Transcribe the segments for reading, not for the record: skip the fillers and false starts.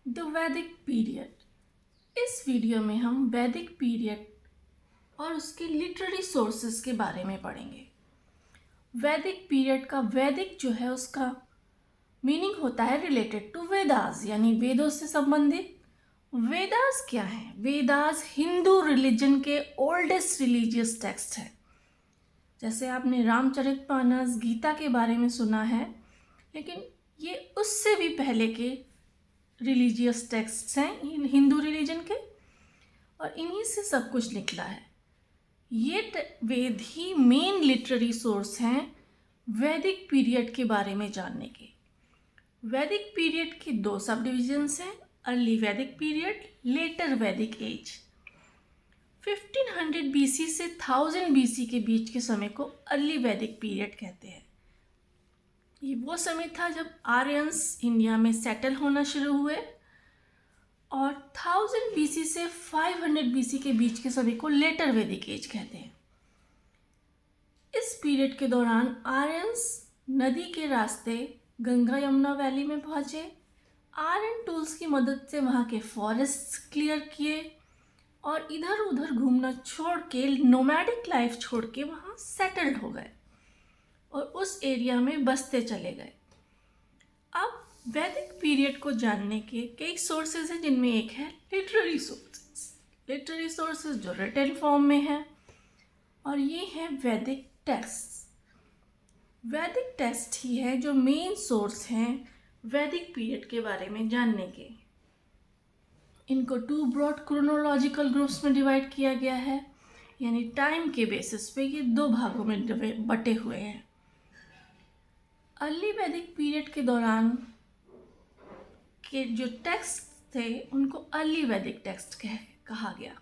The वैदिक period. इस video में हम वैदिक पीरियड और उसके लिटरेरी सोर्सेस के बारे में पढ़ेंगे। वैदिक पीरियड का वैदिक जो है उसका मीनिंग होता है रिलेटेड टू वेदास, यानी वेदों से संबंधित। वेदास क्या है? वेदास हिंदू रिलीजन के ओल्डेस्ट रिलीजियस टेक्स्ट है। जैसे आपने रामचरितमानस, गीता के बारे में सुना है, लेकिन ये उससे भी पहले के रिलीजियस टेक्स्ट्स हैं हिंदू रिलीजन के, और इन्हीं से सब कुछ निकला है। ये वेद ही मेन लिटरेरी सोर्स हैं वैदिक पीरियड के बारे में जानने के। वैदिक पीरियड के दो सब डिविजन्स हैं, अर्ली वैदिक पीरियड, लेटर वैदिक एज। 1500 बीसी से 1000 बीसी के बीच के समय को अर्ली वैदिक पीरियड कहते हैं। ये वो समय था जब आर्यंस इंडिया में सेटल होना शुरू हुए, और 1000 बीसी से 500 बीसी के बीच के समय को लेटर वैदिक एज कहते हैं। इस पीरियड के दौरान आर्यंस नदी के रास्ते गंगा यमुना वैली में पहुंचे, आयरन टूल्स की मदद से वहाँ के फॉरेस्ट्स क्लियर किए, और इधर उधर घूमना छोड़ के, नोमैडिक लाइफ छोड़ के वहाँ सेटल्ड हो गए और उस एरिया में बसते चले गए। अब वैदिक पीरियड को जानने के कई सोर्सेज हैं, जिनमें एक है लिटरेरी सोर्सेज। लिटरेरी सोर्सेज जो रिटन फॉर्म में है, और ये है वैदिक टेक्स्ट। वैदिक टेक्स्ट ही है जो मेन सोर्स हैं वैदिक पीरियड के बारे में जानने के। इनको 2 ब्रॉड क्रोनोलॉजिकल ग्रुप्स में डिवाइड किया गया है, यानी टाइम के बेसिस पे ये 2 भागों में बटे हुए हैं। अर्ली वैदिक पीरियड के दौरान के जो टेक्स्ट थे उनको अर्ली वैदिक टेक्स्ट कहा गया।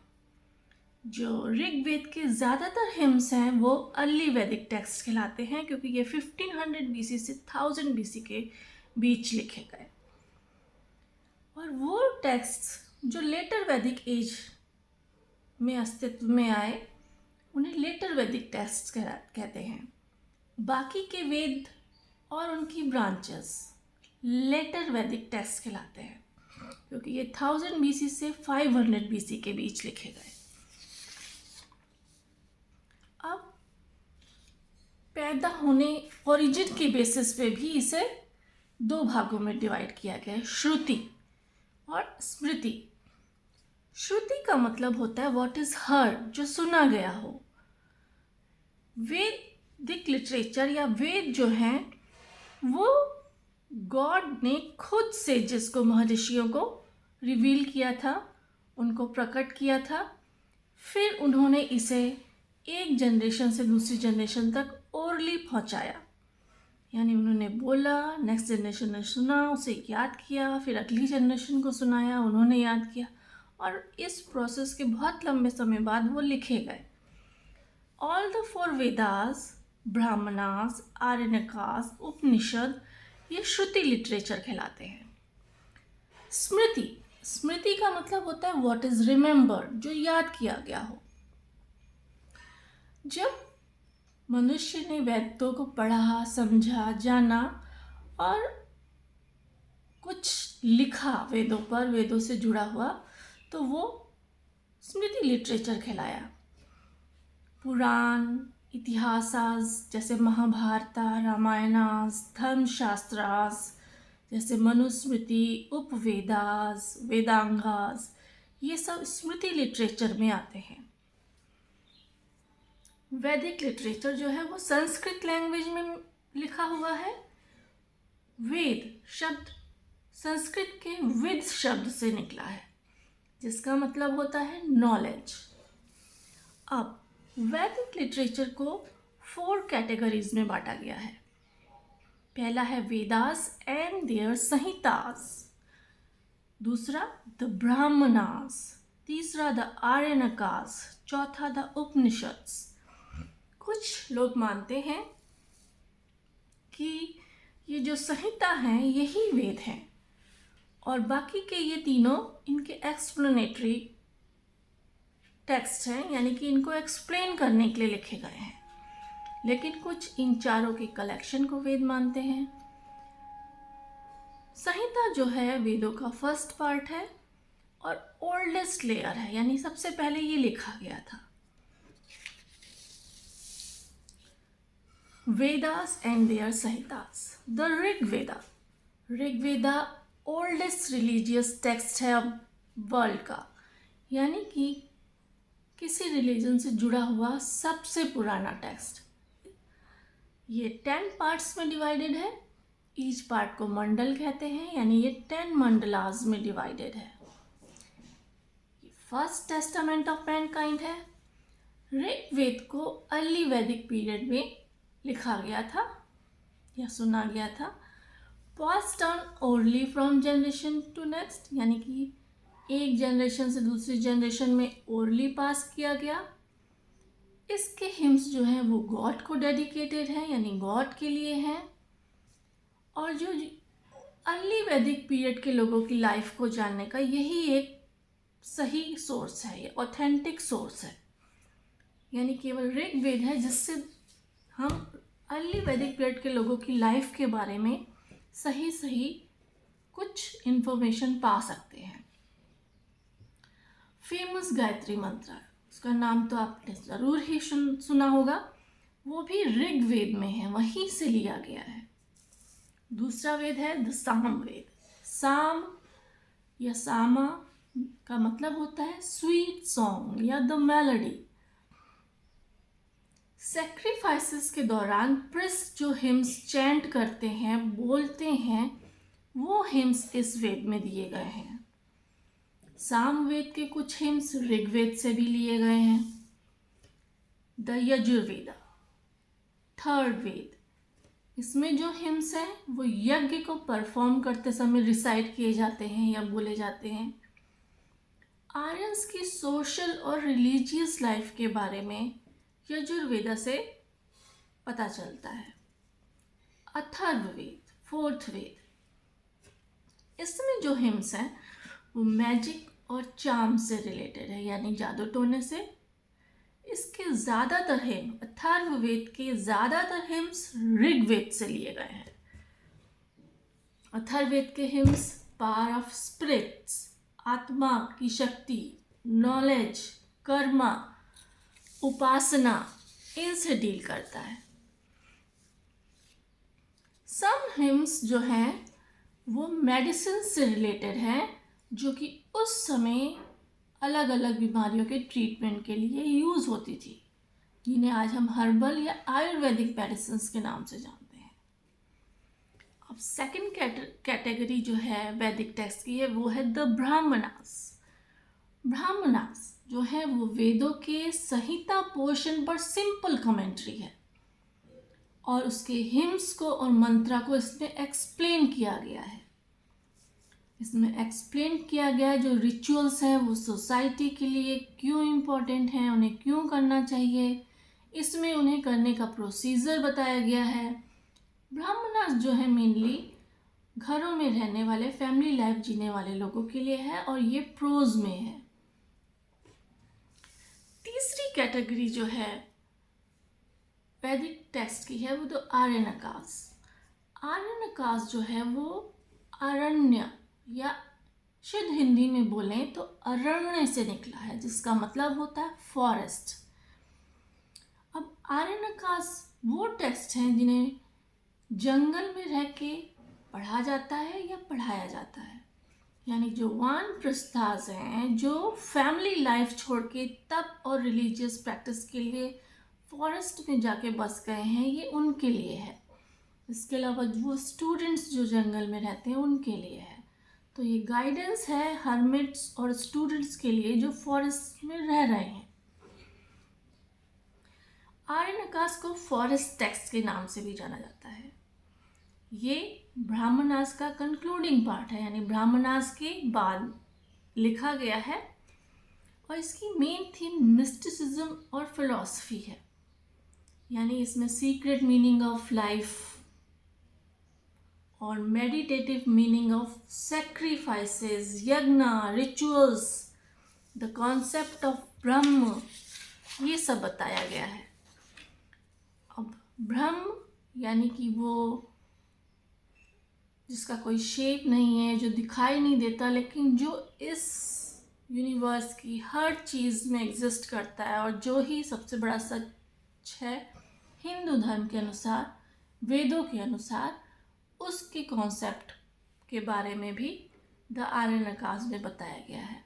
जो ऋग्वेद के ज़्यादातर हिम्स हैं वो अर्ली वैदिक टेक्स्ट कहलाते हैं, क्योंकि ये 1500 बीसी से 1000 बीसी के बीच लिखे गए। और वो टेक्स्ट जो लेटर वैदिक एज में अस्तित्व में आए उन्हें लेटर वैदिक टेक्स्ट कहते हैं। बाकी के वेद और उनकी ब्रांचेस लेटर वैदिक टेक्स्ट कहलाते हैं, क्योंकि ये 1000 बीसी से 500 बीसी के बीच लिखे गए। अब पैदा होने ओरिजिन के बेसिस पे भी इसे 2 भागों में डिवाइड किया गया है, श्रुति और स्मृति। श्रुति का मतलब होता है व्हाट इज हर्ड, जो सुना गया हो। वैदिक लिटरेचर या वेद जो हैं वो गॉड ने खुद से जिसको महर्षियों को रिवील किया था, उनको प्रकट किया था, फिर उन्होंने इसे एक जनरेशन से दूसरी जनरेशन तक ओरली पहुंचाया। यानी उन्होंने बोला, नेक्स्ट जनरेशन ने सुना, उसे याद किया, फिर अगली जनरेशन को सुनाया, उन्होंने याद किया, और इस प्रोसेस के बहुत लंबे समय बाद वो लिखे गए। ऑल द 4 वेदास, ब्राह्मणास, आरण्यकास, उपनिषद, ये श्रुति लिटरेचर कहलाते हैं। स्मृति, स्मृति का मतलब होता है व्हाट इज रिमेम्बर्ड, जो याद किया गया हो। जब मनुष्य ने वेदों को पढ़ा, समझा, जाना और कुछ लिखा वेदों पर, वेदों से जुड़ा हुआ, तो वो स्मृति लिटरेचर कहलाया। पुराण, इतिहासास जैसे महाभारता, रामायणास, धर्मशास्त्रास जैसे मनुस्मृति, उपवेदास, वेदांगास, ये सब स्मृति लिटरेचर में आते हैं। वैदिक लिटरेचर जो है वो संस्कृत लैंग्वेज में लिखा हुआ है। वेद शब्द संस्कृत के विद शब्द से निकला है, जिसका मतलब होता है नॉलेज। अब वैदिक लिटरेचर को 4 कैटेगरीज में बांटा गया है। पहला है वेदास एंड देयर संहितास, दूसरा द ब्राह्मणास, तीसरा द आर्यनकास, चौथा द उपनिषद्स। कुछ लोग मानते हैं कि ये जो संहिता हैं यही वेद हैं, और बाकी के ये तीनों इनके एक्सप्लेनेटरी टेक्स्ट हैं, यानी कि इनको एक्सप्लेन करने के लिए लिखे गए हैं। लेकिन कुछ इन चारों के कलेक्शन को वेद मानते हैं। संहिता जो है वेदों का फर्स्ट पार्ट है और ओल्डेस्ट लेयर है, यानी सबसे पहले ये लिखा गया था। Vedas and their Samhitas. The Rigveda oldest religious text है अब वर्ल्ड का, यानी कि किसी रिलीजन से जुड़ा हुआ सबसे पुराना टेक्स्ट। ये 10 पार्ट्स में डिवाइडेड है। ईच पार्ट को मंडल कहते हैं, यानी ये 10 मंडलास में डिवाइडेड है। ये फर्स्ट टेस्टामेंट ऑफ मैनकाइंड है। ऋग्वेद को अर्ली वैदिक पीरियड में लिखा गया था या सुना गया था। Passed on orally from generation to next, यानी कि एक जनरेशन से दूसरी जनरेशन में ओरली पास किया गया। इसके हिम्स जो हैं वो गॉड को डेडिकेटेड है, यानी गॉड के लिए हैं। और जो अर्ली वैदिक पीरियड के लोगों की लाइफ को जानने का यही एक सही सोर्स है, ये ऑथेंटिक सोर्स है। यानी केवल ऋग्वेद है जिससे हम अर्ली वैदिक पीरियड के लोगों की लाइफ के बारे में सही कुछ इन्फॉर्मेशन पा सकते हैं। फेमस गायत्री मंत्र, उसका नाम तो आपने ज़रूर ही सुना होगा, वो भी ऋग्वेद में है, वहीं से लिया गया है। दूसरा वेद है द सामवेद। साम या सामा का मतलब होता है स्वीट सॉन्ग या द मेलोडी। सैक्रिफाइसेस के दौरान प्रिस्ट जो हिम्स चैंट करते हैं, बोलते हैं, वो हिम्स इस वेद में दिए गए हैं। सामवेद के कुछ हिम्स ऋग्वेद से भी लिए गए हैं। द यजुर्वेदा, थर्ड वेद, इसमें जो हिम्स हैं वो यज्ञ को परफॉर्म करते समय रिसाइट किए जाते हैं या बोले जाते हैं। आर्यंस की सोशल और रिलीजियस लाइफ के बारे में यजुर्वेदा से पता चलता है। अथर्ववेद, फोर्थ वेद, इसमें जो हिम्स हैं वो मैजिक और चार्म से रिलेटेड है, यानी जादू टोने से। इसके ज़्यादातर हिम, अथर्ववेद के ज़्यादातर हिम्स ऋग्वेद से लिए गए हैं। अथर्ववेद के हिम्स पावर ऑफ स्पिरिट्स, आत्मा की शक्ति, नॉलेज, कर्मा, उपासना, इनसे डील करता है। सम हिम्स जो हैं वो मेडिसिन से रिलेटेड हैं, जो कि उस समय अलग अलग बीमारियों के ट्रीटमेंट के लिए यूज़ होती थी, जिन्हें आज हम हर्बल या आयुर्वेदिक मेडिसिन के नाम से जानते हैं। अब सेकंड कैटेगरी जो है वैदिक टेक्स्ट की है वो है द ब्राह्मणास। ब्राह्मणास जो है वो वेदों के संहिता पोर्शन पर सिंपल कमेंट्री है और उसके हिम्स को और मंत्रा को इसमें एक्सप्लेन किया गया है। इसमें एक्सप्लेन किया गया है जो रिचुअल्स हैं वो सोसाइटी के लिए क्यों इम्पोर्टेंट हैं, उन्हें क्यों करना चाहिए, इसमें उन्हें करने का प्रोसीजर बताया गया है। ब्राह्मणास जो है मेनली घरों में रहने वाले, फैमिली लाइफ जीने वाले लोगों के लिए है और ये प्रोज में है। तीसरी कैटेगरी जो है वैदिक टेक्स्ट की है वो तो आर्यनकास। आर्यनकास जो है वो अरण्य या शुद्ध हिंदी में बोलें तो अरण्य से निकला है, जिसका मतलब होता है फॉरेस्ट। अब आर्यनकास वो टेक्स्ट हैं जिन्हें जंगल में रह के पढ़ा जाता है या पढ़ाया जाता है, यानी जो वानप्रस्थास हैं जो फैमिली लाइफ छोड़ के तप और रिलीजियस प्रैक्टिस के लिए फॉरेस्ट में जाके बस गए हैं, ये उनके लिए है। इसके अलावा वो स्टूडेंट्स जो जंगल में रहते हैं उनके लिए है। तो ये गाइडेंस है हर्मिट्स और स्टूडेंट्स के लिए जो फॉरेस्ट में रह रहे हैं। आर्यनकास को फॉरेस्ट टेक्स्ट के नाम से भी जाना जाता है। ये ब्राह्मणास का कंक्लूडिंग पार्ट है, यानी ब्राह्मणास के बाद लिखा गया है और इसकी मेन थीम मिस्टिसिज्म और फिलॉसफी है, यानी इसमें सीक्रेट मीनिंग ऑफ लाइफ और मेडिटेटिव मीनिंग ऑफ सेक्रीफाइसेस, यज्ञ, रिचुअल्स, द कॉन्सेप्ट ऑफ ब्रह्म, ये सब बताया गया है। अब ब्रह्म यानी कि वो जिसका कोई शेप नहीं है, जो दिखाई नहीं देता, लेकिन जो इस यूनिवर्स की हर चीज़ में एग्जिस्ट करता है, और जो ही सबसे बड़ा सच है हिंदू धर्म के अनुसार, वेदों के अनुसार, उसके कॉन्सेप्ट के बारे में भी द आर्यन में बताया गया है।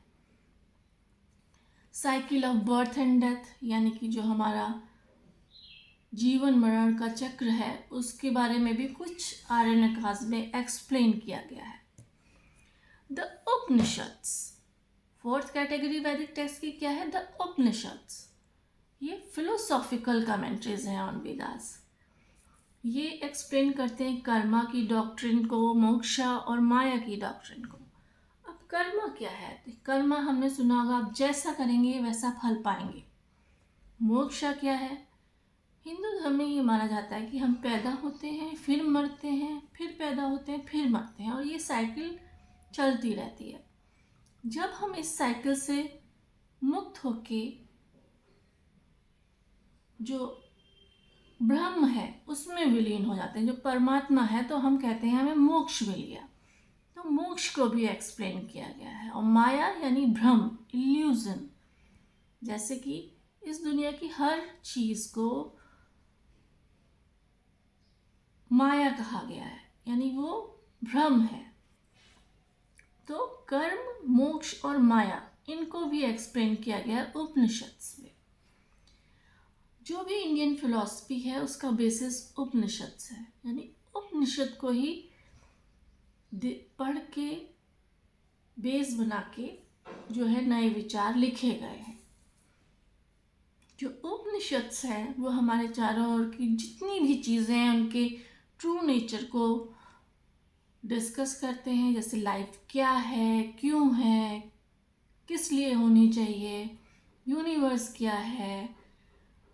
Cycle of birth and death, यानी कि जो हमारा जीवन मरण का चक्र है, उसके बारे में भी कुछ आर्यन में एक्सप्लेन किया गया है। द उपनिषद्स, फोर्थ कैटेगरी वैदिक टेक्स्ट की क्या है? द उपनिषद्स। ये फिलोसॉफिकल कमेंट्रीज हैं ऑन वेदास। ये एक्सप्लेन करते हैं कर्मा की डॉक्ट्रिन को, मोक्षा और माया की डॉक्ट्रिन को। अब कर्मा क्या है? तो कर्मा हमने सुना होगा, आप जैसा करेंगे वैसा फल पाएंगे। मोक्षा क्या है? हिंदू धर्म में ये माना जाता है कि हम पैदा होते हैं, फिर मरते हैं, फिर पैदा होते हैं, फिर मरते हैं, और ये साइकिल चलती रहती है। जब हम इस साइकिल से मुक्त होके जो ब्रह्म है उसमें विलीन हो जाते हैं, जो परमात्मा है, तो हम कहते हैं हमें मोक्ष मिल गया। तो मोक्ष को भी एक्सप्लेन किया गया है। और माया यानी भ्रम, इल्यूजन, जैसे कि इस दुनिया की हर चीज़ को माया कहा गया है, यानी वो भ्रम है। तो कर्म, मोक्ष और माया, इनको भी एक्सप्लेन किया गया है उपनिषद्स में। जो भी इंडियन फिलॉसफी है उसका बेसिस उपनिषद्स है, यानी उपनिषद को ही पढ़ के बेस बना के जो है नए विचार लिखे गए हैं। जो उपनिषद्स हैं वो हमारे चारों ओर की जितनी भी चीज़ें हैं उनके ट्रू नेचर को डिस्कस करते हैं, जैसे लाइफ क्या है, क्यों है, किस लिए होनी चाहिए, यूनिवर्स क्या है,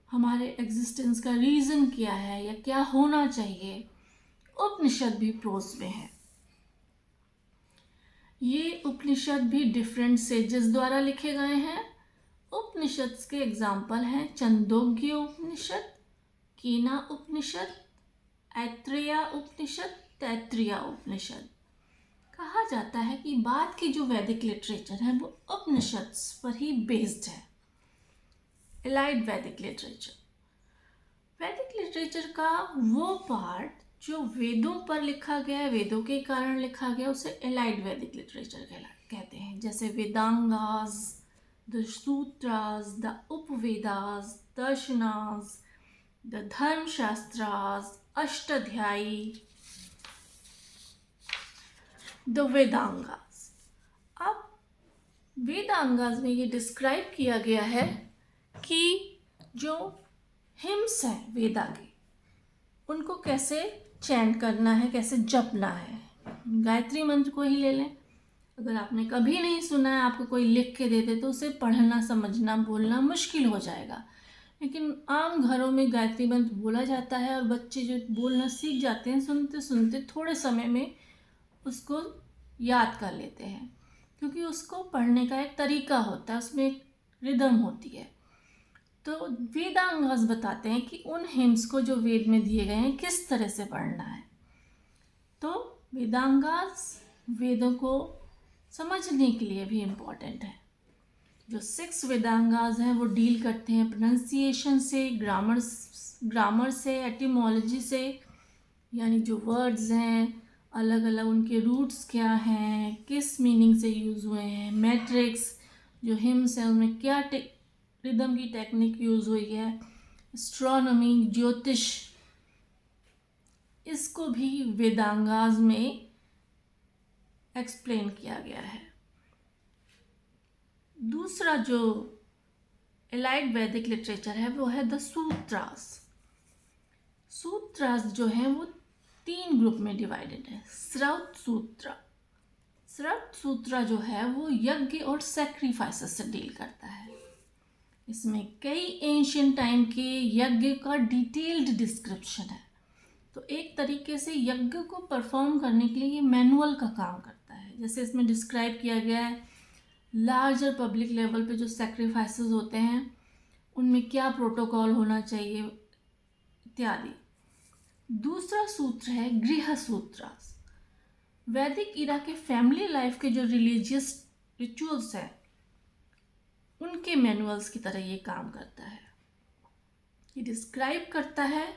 हमारे एग्जिस्टेंस का रीज़न क्या है या क्या होना चाहिए। उपनिषद भी प्रोज में है। ये उपनिषद भी डिफरेंट सेजेस द्वारा लिखे गए हैं। उपनिषद के एग्जाम्पल हैं छंदोग्य उपनिषद, केना उपनिषद, ऐत्रेय उपनिषद, तैत्तिरीय उपनिषद। कहा जाता है कि बाद की जो वैदिक लिटरेचर है वो उपनिषद पर ही बेस्ड है। एलाइड वैदिक लिटरेचर, वैदिक लिटरेचर का वो पार्ट जो वेदों पर लिखा गया है, वेदों के कारण लिखा गया, उसे एलाइड वैदिक लिटरेचर कहते हैं। जैसे Vedangas, the Sutras, the Upavedas, Darshanas, the Dharmashastras, Ashtadhyayi, the Vedangas. अब वेदांगास में ये डिस्क्राइब किया गया है कि जो हिम्स हैं वेदा के, उनको कैसे चैंट करना है, कैसे जपना है। गायत्री मंत्र को ही ले लें, अगर आपने कभी नहीं सुना है, आपको कोई लिख के दे दे तो उसे पढ़ना, समझना, बोलना मुश्किल हो जाएगा। लेकिन आम घरों में गायत्री मंत्र बोला जाता है और बच्चे जो बोलना सीख जाते हैं, सुनते सुनते थोड़े समय में उसको याद कर लेते हैं, क्योंकि उसको पढ़ने का एक तरीका होता है, उसमें एक रिदम होती है। तो वेदांगास बताते हैं कि उन हिम्स को जो वेद में दिए गए हैं किस तरह से पढ़ना है। तो वेदांगास वेदों को समझने के लिए भी इम्पोर्टेंट है। जो 6 वेदांगास हैं वो डील करते हैं प्रोनाउंसिएशन से, ग्रामर से, एटिमोलॉजी से, यानी जो वर्ड्स हैं अलग अलग उनके रूट्स क्या हैं, किस मीनिंग से यूज़ हुए हैं, मैट्रिक्स, जो हिम्स हैं उनमें क्या रिदम की टेक्निक यूज़ हुई है, एस्ट्रोनॉमी, ज्योतिष, इसको भी वेदांगास में एक्सप्लेन किया गया है। दूसरा जो एलाइड वैदिक लिटरेचर है वो है द सूत्रास। सूत्रास जो हैं वो 3 ग्रुप में डिवाइडेड है। श्रौत सूत्र, श्रौत सूत्र जो है वो यज्ञ और सैक्रिफाइसेस से डील करता है। इसमें कई एंशिएंट टाइम के यज्ञ का डिटेल्ड डिस्क्रिप्शन है। तो एक तरीके से यज्ञ को परफॉर्म करने के लिए ये मैनुअल का काम करता है। जैसे इसमें डिस्क्राइब किया गया है लार्जर पब्लिक लेवल पे जो सैक्रिफाइसेस होते हैं उनमें क्या प्रोटोकॉल होना चाहिए इत्यादि। दूसरा सूत्र है गृह सूत्र। वैदिक इरा के फैमिली लाइफ के जो रिलीजियस रिचुअल्स हैं उनके मैनुअल्स की तरह ये काम करता है। ये डिस्क्राइब करता है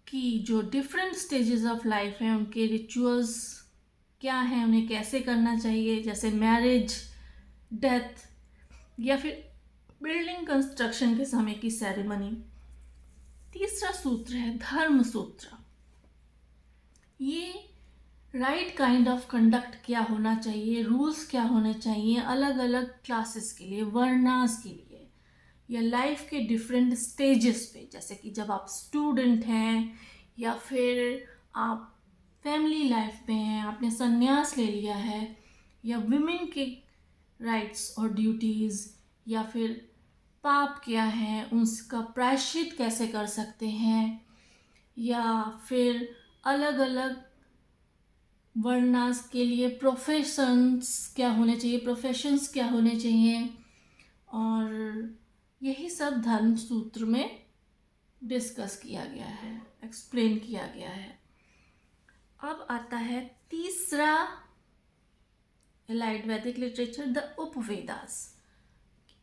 कि जो डिफरेंट स्टेजेस ऑफ लाइफ हैं उनके रिचुअल्स क्या हैं, उन्हें कैसे करना चाहिए, जैसे मैरिज, डेथ या फिर बिल्डिंग कंस्ट्रक्शन के समय की सेरेमनी। तीसरा सूत्र है धर्म सूत्र। ये राइट काइंड ऑफ कंडक्ट क्या होना चाहिए, रूल्स क्या होने चाहिए अलग अलग क्लासेस के लिए, वर्णास के लिए, या लाइफ के डिफरेंट स्टेजेस पे, जैसे कि जब आप स्टूडेंट हैं या फिर आप फैमिली लाइफ में हैं, आपने संन्यास ले लिया है, या विमेन के राइट्स और ड्यूटीज़, या फिर पाप क्या है, उसका प्रायश्चित कैसे कर सकते हैं, या फिर अलग अलग वर्णास के लिए प्रोफेशंस क्या होने चाहिए, प्रोफेशंस क्या होने चाहिए, और यही सब धर्म सूत्र में डिस्कस किया गया है, एक्सप्लेन किया गया है। अब आता है तीसरा एलाइड वैदिक लिटरेचर, द उपवेदास।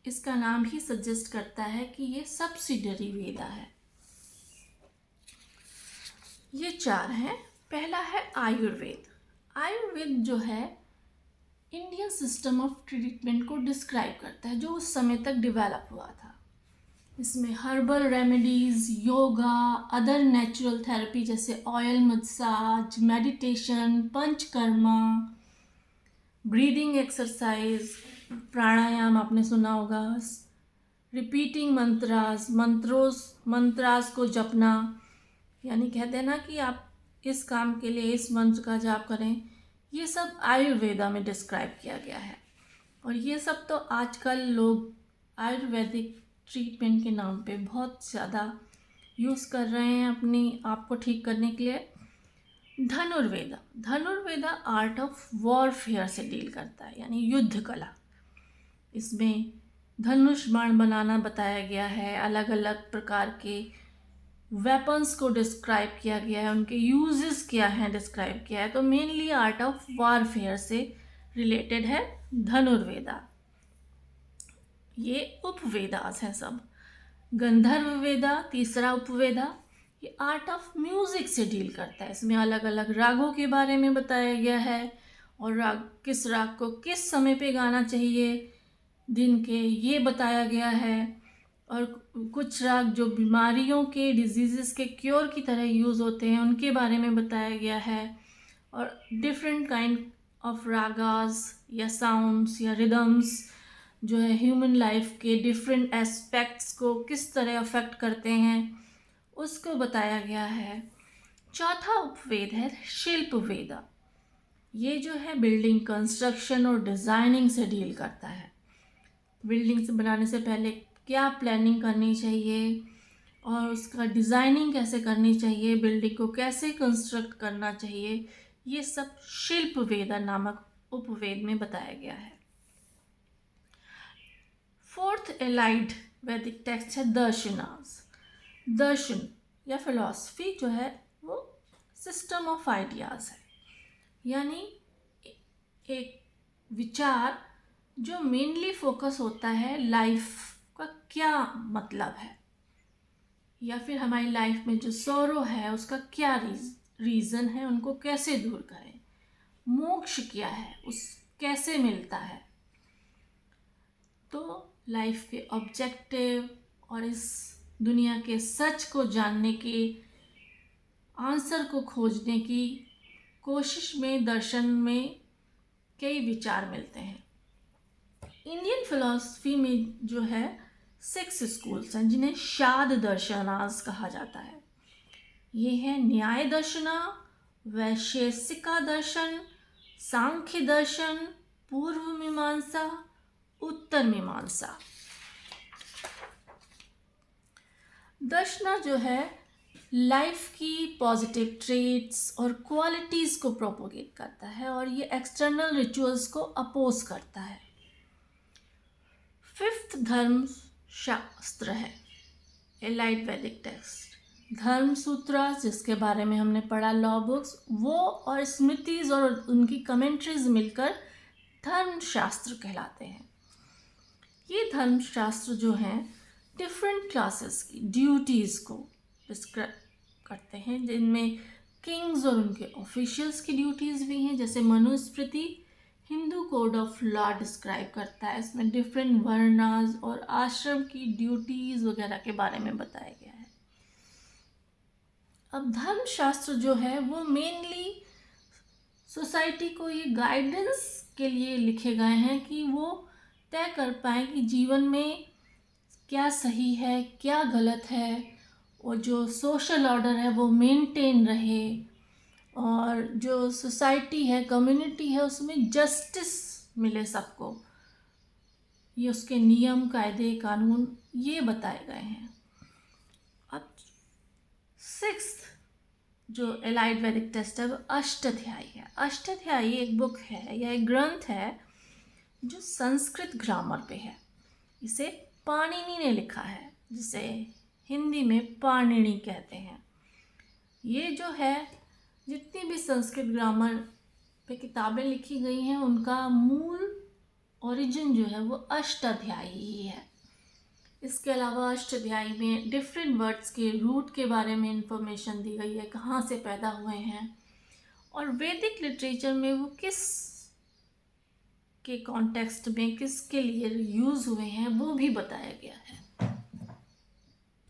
इसका नाम ही सजेस्ट करता है कि ये सब्सिडरी वेदा है। ये 4 हैं। पहला है आयुर्वेद। आयुर्वेद जो है इंडियन सिस्टम ऑफ ट्रीटमेंट को डिस्क्राइब करता है जो उस समय तक डेवलप हुआ था। इसमें herbal remedies, yoga, other natural therapy जैसे oil massage, meditation, panchakarma, breathing exercise, pranayama आपने सुना होगा, रिपीटिंग मंत्रास को जपना, यानी कहते हैं ना कि आप इस काम के लिए इस मंत्र का जाप करें, ये सब आयुर्वेदा में डिस्क्राइब किया गया है। और ये सब तो आजकल लोग आयुर्वेदिक ट्रीटमेंट के नाम पे बहुत ज़्यादा यूज़ कर रहे हैं अपनी आप को ठीक करने के लिए। धनुर्वेदा आर्ट ऑफ वॉरफेयर से डील करता है, यानी युद्ध कला। इसमें धनुष बाण बनाना बताया गया है, अलग अलग प्रकार के वेपन्स को डिस्क्राइब किया गया है, उनके यूजेस क्या हैं डिस्क्राइब किया है। तो मेनली आर्ट ऑफ वॉरफेयर से रिलेटेड है धनुर्वेदा। ये उपवेदास हैं सब। गंधर्व वेदा तीसरा उपवेदा, ये आर्ट ऑफ म्यूज़िक से डील करता है। इसमें अलग अलग रागों के बारे में बताया गया है और राग किस राग को किस समय पे गाना चाहिए दिन के, ये बताया गया है। और कुछ राग जो बीमारियों के, डिजीज़ के क्योर की तरह यूज़ होते हैं उनके बारे में बताया गया है। और डिफरेंट काइंड ऑफ रागास या साउंड्स या रिदम्स जो है ह्यूमन लाइफ के डिफरेंट एस्पेक्ट्स को किस तरह अफेक्ट करते हैं उसको बताया गया है। चौथा उपवेद है शिल्प वेदा। ये जो है बिल्डिंग कंस्ट्रक्शन और डिज़ाइनिंग से डील करता है। बिल्डिंग से बनाने से पहले क्या प्लानिंग करनी चाहिए और उसका डिज़ाइनिंग कैसे करनी चाहिए, बिल्डिंग को कैसे कंस्ट्रक्ट करना चाहिए, ये सब शिल्प वेदा नामक उपवेद में बताया गया है। फोर्थ एलाइड वैदिक टेक्स्ट है दर्शनास। दर्शन या फिलॉसफी जो है वो सिस्टम ऑफ आइडियाज़ है, यानी एक विचार जो मेनली फोकस होता है लाइफ का क्या मतलब है, या फिर हमारी लाइफ में जो सौरो है उसका क्या रीज़न है, उनको कैसे दूर करें, मोक्ष क्या है, उस कैसे मिलता है। तो लाइफ के ऑब्जेक्टिव और इस दुनिया के सच को जानने के आंसर को खोजने की कोशिश में दर्शन में कई विचार मिलते हैं। इंडियन फिलॉसफी में जो है 6 स्कूल्स हैं जिन्हें शाद दर्शनास कहा जाता है। ये है न्याय दर्शना, वैशेषिका दर्शन, सांख्य दर्शन, पूर्व मीमांसा, उत्तर मीमांसा। दर्शना जो है लाइफ की पॉजिटिव ट्रेट्स और क्वालिटीज़ को प्रोपोगेट करता है और ये एक्सटर्नल रिचुअल्स को अपोज करता है। 5th धर्म शास्त्र है एलाइड वैदिक टेक्स्ट, धर्म सूत्र जिसके बारे में हमने पढ़ा लॉ बुक्स, वो और स्मृतिज और उनकी कमेंट्रीज मिलकर धर्मशास्त्र कहलाते हैं। ये धर्मशास्त्र जो हैं डिफरेंट क्लासेस की ड्यूटीज़ को डिस्क्राइब करते हैं, जिनमें किंग्स और उनके ऑफिशियल्स की ड्यूटीज़ भी हैं। जैसे Manusmriti Hindu code of law describe करता है, इसमें डिफरेंट वर्णास और आश्रम की ड्यूटीज़ वगैरह के बारे में बताया गया है। अब धर्मशास्त्र जो है वो मेनली सोसाइटी को ये गाइडेंस के लिए लिखे गए हैं कि वो तय कर पाए कि जीवन में क्या सही है क्या गलत है, और जो सोशल ऑर्डर है वो मेंटेन रहे, और जो सोसाइटी है कम्युनिटी है उसमें जस्टिस मिले सबको। ये उसके नियम कायदे कानून ये बताए गए हैं। अब सिक्स्थ जो एलाइड वैदिक टेस्ट है वो अष्टाध्यायी है। अष्टाध्यायी एक बुक है या एक ग्रंथ है जो संस्कृत ग्रामर पे है। इसे पाणिनि ने लिखा है, जिसे हिंदी में पाणिनि कहते हैं। ये जो है जितनी भी संस्कृत ग्रामर पे किताबें लिखी गई हैं उनका मूल ओरिजिन जो है वो अष्टाध्यायी ही है। इसके अलावा अष्टाध्यायी में डिफरेंट वर्ड्स के रूट के बारे में इंफॉर्मेशन दी गई है, कहाँ से पैदा हुए हैं, और वैदिक लिटरेचर में वो किस के कॉन्टेक्स्ट में किसके लिए यूज़ हुए हैं वो भी बताया गया है।